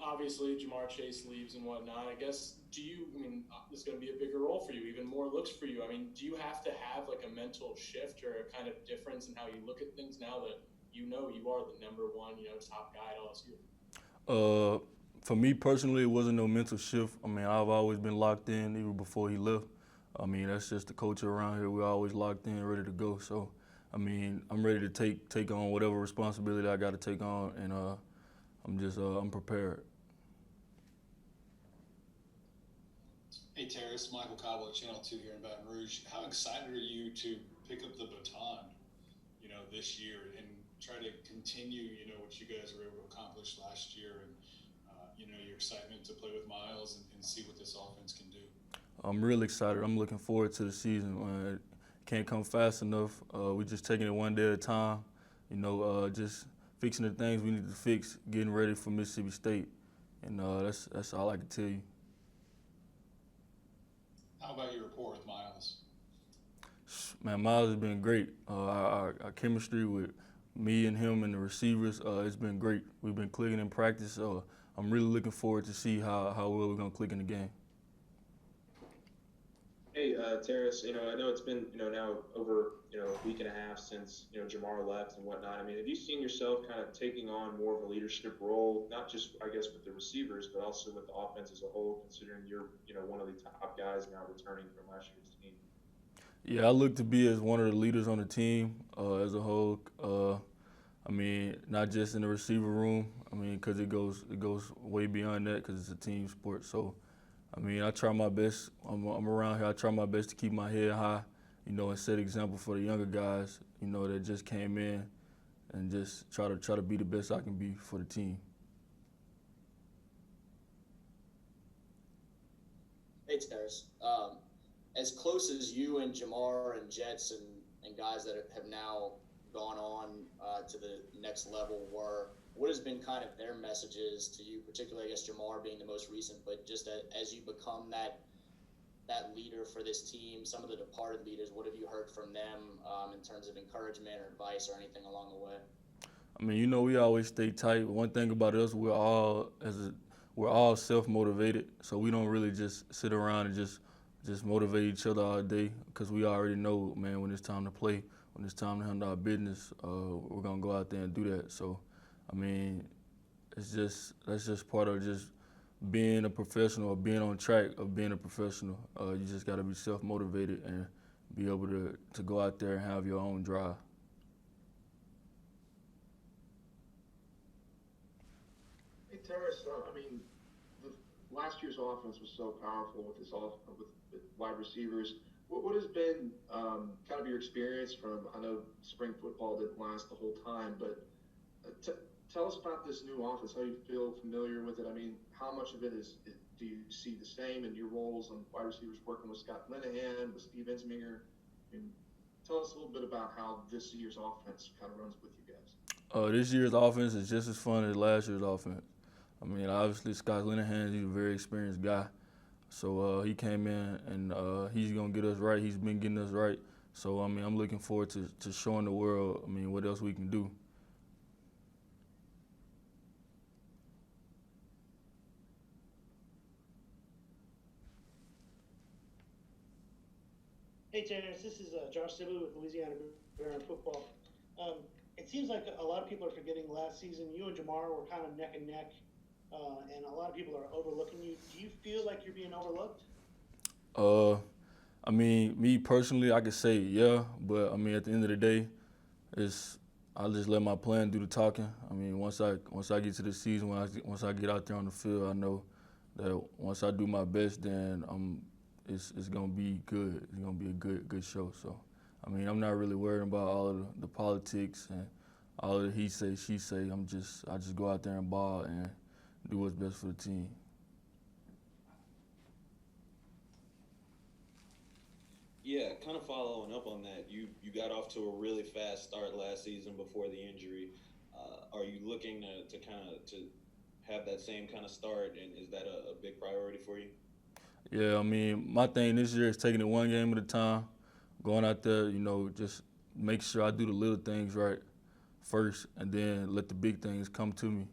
obviously Jamar Chase leaves and whatnot. I guess, this is going to be a bigger role for you, even more looks for you. I mean, do you have to have like a mental shift or a kind of difference in how you look at things now that you are the number one, top guy at LSU? Uh, for me personally, it wasn't no mental shift. I mean, I've always been locked in even before he left. I mean, that's just the culture around here. We're always locked in, ready to go. So, I mean, I'm ready to take on whatever responsibility I got to take on, and I'm prepared. Hey Terrace, Michael Cobble at Channel 2 here in Baton Rouge. How excited are you to pick up the baton, this year and try to continue, what you guys were able to accomplish last year and, your excitement to play with Miles and see what this offense can do? I'm real excited. I'm looking forward to the season. It can't come fast enough. We're just taking it one day at a time. Just fixing the things we need to fix, getting ready for Mississippi State, and that's all I can tell you. How about your rapport with Miles? Man, Miles has been great. Our chemistry with me and him and the receivers, it's been great. We've been clicking in practice, so I'm really looking forward to see how well we're gonna click in the game. Hey, Terrace, I know it's been, now over, a week and a half since, Jamar left and whatnot. I mean, have you seen yourself kind of taking on more of a leadership role, not just, I guess, with the receivers, but also with the offense as a whole, considering you're, one of the top guys now returning from last year's team? Yeah, I look to be as one of the leaders on the team as a whole. I mean, not just in the receiver room. I mean, because it goes way beyond that because it's a team sport. So, I mean, I try my best. I'm around here. I try my best to keep my head high, and set example for the younger guys, that just came in, and just try to be the best I can be for the team. Hey, Terrace. As close as you and Jamar and Jets and guys that have now gone on to the next level were, what has been kind of their messages to you, particularly, I guess, Jamar being the most recent, but just as you become that leader for this team, some of the departed leaders, what have you heard from them in terms of encouragement or advice or anything along the way? I mean, we always stay tight. One thing about us, we're all self-motivated, so we don't really just sit around and just motivate each other all day because we already know, man, when it's time to play, when it's time to handle our business, we're gonna go out there and do that. So, I mean, that's just part of just being a professional or being on track of being a professional. You just got to be self-motivated and be able to go out there and have your own drive. Hey, Terrace, I mean, the last year's offense was so powerful with with wide receivers. What has been kind of your experience from? I know spring football didn't last the whole time, but tell us about this new offense. How you feel familiar with it? I mean, how much of it do you see the same in your roles on wide receivers working with Scott Linehan, with Steve Ensminger? And tell us a little bit about how this year's offense kind of runs with you guys. This year's offense is just as fun as last year's offense. I mean, obviously Scott Linehan, he's a very experienced guy. So he came in and he's gonna get us right. He's been getting us right. So I mean, I'm looking forward to showing the world. I mean, what else we can do. Hey, Terrence, this is Josh Sibley with Louisiana Baron Football. Um, it seems like a lot of people are forgetting last season. You and Jamar were kind of neck and neck, and a lot of people are overlooking you. Do you feel like you're being overlooked? Uh, I mean, me personally, I could say yeah, but I mean, at the end of the day, it's I just let my plan do the talking. I mean, once I get to the season, once I get out there on the field, I know that once I do my best, then it's gonna be good. It's gonna be a good show. So, I mean, I'm not really worried about all of the politics and all of the he say she say. I just go out there and ball and do what's best for the team. Yeah, kind of following up on that, you got off to a really fast start last season before the injury. Are you looking to kind of to have that same kind of start, and is that a big priority for you? Yeah, I mean, my thing this year is taking it one game at a time, going out there, just make sure I do the little things right first, and then let the big things come to me.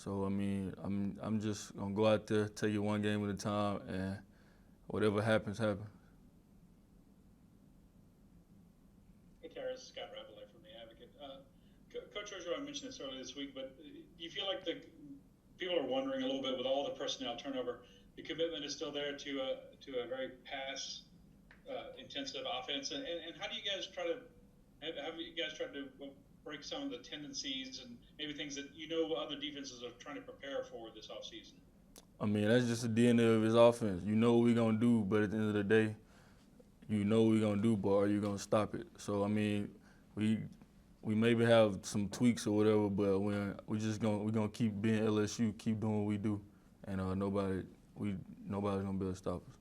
So I mean, I'm just gonna go out there, take it one game at a time, and whatever happens, happens. Hey, Terrace, Scott Revelay from The Advocate. Coach Ogeron mentioned this earlier this week, but do you feel like the people are wondering a little bit with all the personnel turnover, the commitment is still there to a very pass intensive offense, and how do you guys try to have you guys tried to break some of the tendencies and maybe things that other defenses are trying to prepare for this offseason? I mean, that's just the DNA of his offense. You know what we're gonna do, but at the end of the day, you know what we're gonna do, but are you gonna stop it? So I mean, we maybe have some tweaks or whatever, but we're gonna keep being LSU, keep doing what we do, and nobody's gonna be able to stop us.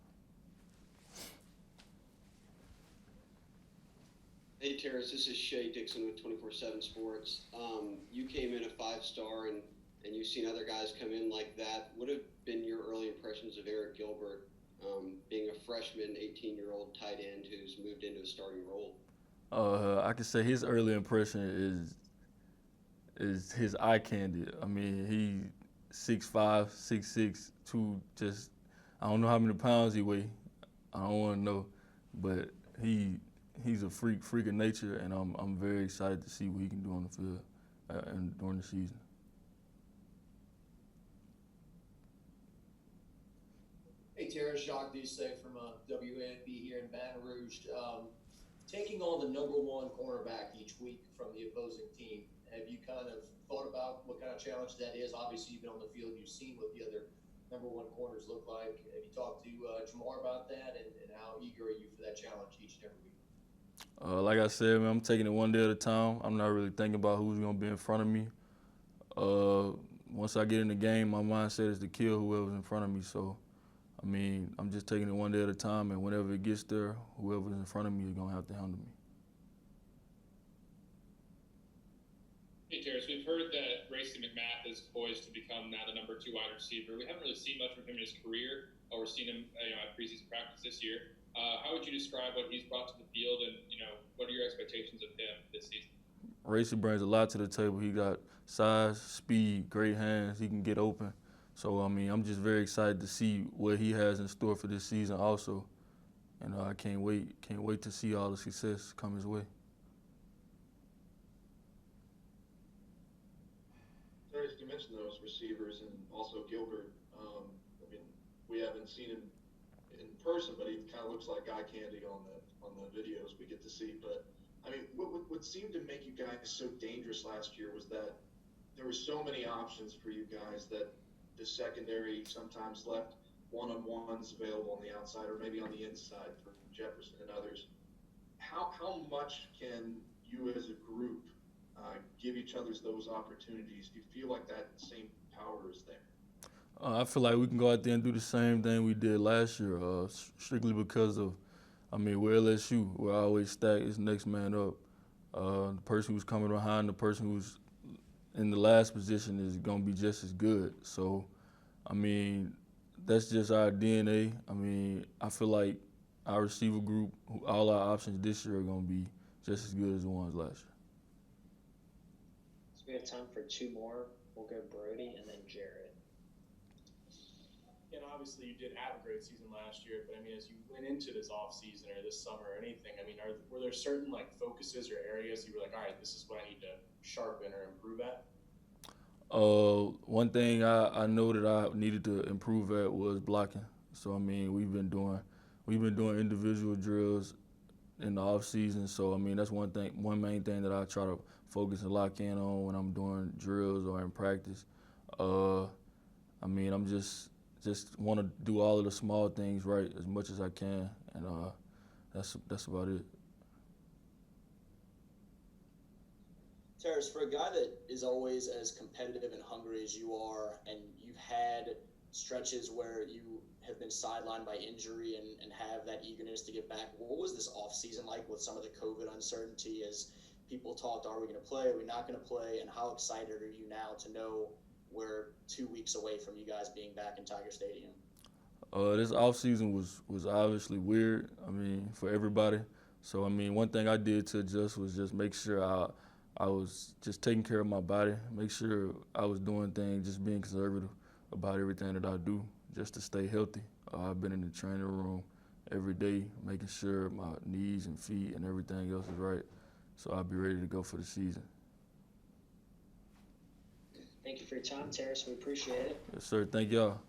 Hey Terrace, this is Shay Dixon with 24/7 Sports. You came in a 5-star and you've seen other guys come in like that. What have been your early impressions of Eric Gilbert, being a freshman, 18-year-old tight end who's moved into a starting role? I can say his early impression is his eye candy. I mean, he 6'5", 6'6", just I don't know how many pounds he weigh. I don't want to know, but he's a freak of nature, and I'm very excited to see what he can do on the field and during the season. Hey, Terrace, Jacques Doucet from WNB here in Baton Rouge. Taking on the #1 cornerback each week from the opposing team, have you kind of thought about what kind of challenge that is? Obviously, you've been on the field, you've seen what the other #1 corners look like. Have you talked to Jamar about that, and how eager are you for that challenge each and every week? Like I said, man, I'm taking it one day at a time. I'm not really thinking about who's gonna be in front of me. Once I get in the game, my mindset is to kill whoever's in front of me. So, I mean, I'm just taking it one day at a time, and whenever it gets there, whoever's in front of me is gonna have to handle me. Hey, Terrace, we've heard that Racey McMath is poised to become now the #2 wide receiver. We haven't really seen much from him in his career, or seen him at preseason practice this year. How would you describe what he's brought to the field, and what are your expectations of him this season? Racey brings a lot to the table. He got size, speed, great hands. He can get open. So, I mean, I'm just very excited to see what he has in store for this season also. And I can't wait to see all the success come his way. Terrence, you mentioned those receivers and also Gilbert. I mean, we haven't seen him in person, but he kind of looks like eye candy on the videos we get to see. But I mean, what seemed to make you guys so dangerous last year was that there were so many options for you guys that the secondary sometimes left one-on-ones available on the outside or maybe on the inside for Jefferson and others. How much can you as a group give each other those opportunities? Do you feel like that same power is there? I feel like we can go out there and do the same thing we did last year, strictly because of, I mean, we're LSU. We're always stacked. It's next man up. The person who's coming behind the person who's in the last position is going to be just as good. So, I mean, that's just our DNA. I mean, I feel like our receiver group, all our options this year are going to be just as good as the ones last year. So we have time for 2 more. We'll go Brody and then Jared. And obviously you did have a great season last year, but I mean, as you went into this off season or this summer or anything, I mean, were there certain focuses or areas you were like, all right, this is what I need to sharpen or improve at? One thing I know that I needed to improve at was blocking. So I mean, we've been doing individual drills in the off season. So I mean, that's one main thing that I try to focus and lock in on when I'm doing drills or in practice. I mean, I'm just want to do all of the small things right as much as I can, and that's about it. Terrace, for a guy that is always as competitive and hungry as you are, and you've had stretches where you have been sidelined by injury and have that eagerness to get back, what was this offseason like with some of the COVID uncertainty as people talked, are we going to play, are we not going to play, and how excited are you now to know we're 2 weeks away from you guys being back in Tiger Stadium? This offseason was obviously weird, I mean, for everybody. So, I mean, one thing I did to adjust was just make sure I was just taking care of my body, make sure I was doing things, just being conservative about everything that I do, just to stay healthy. I've been in the training room every day, making sure my knees and feet and everything else is right, so I'll be ready to go for the season. Thank you for your time, Terrace. We appreciate it. Yes, sir. Thank y'all.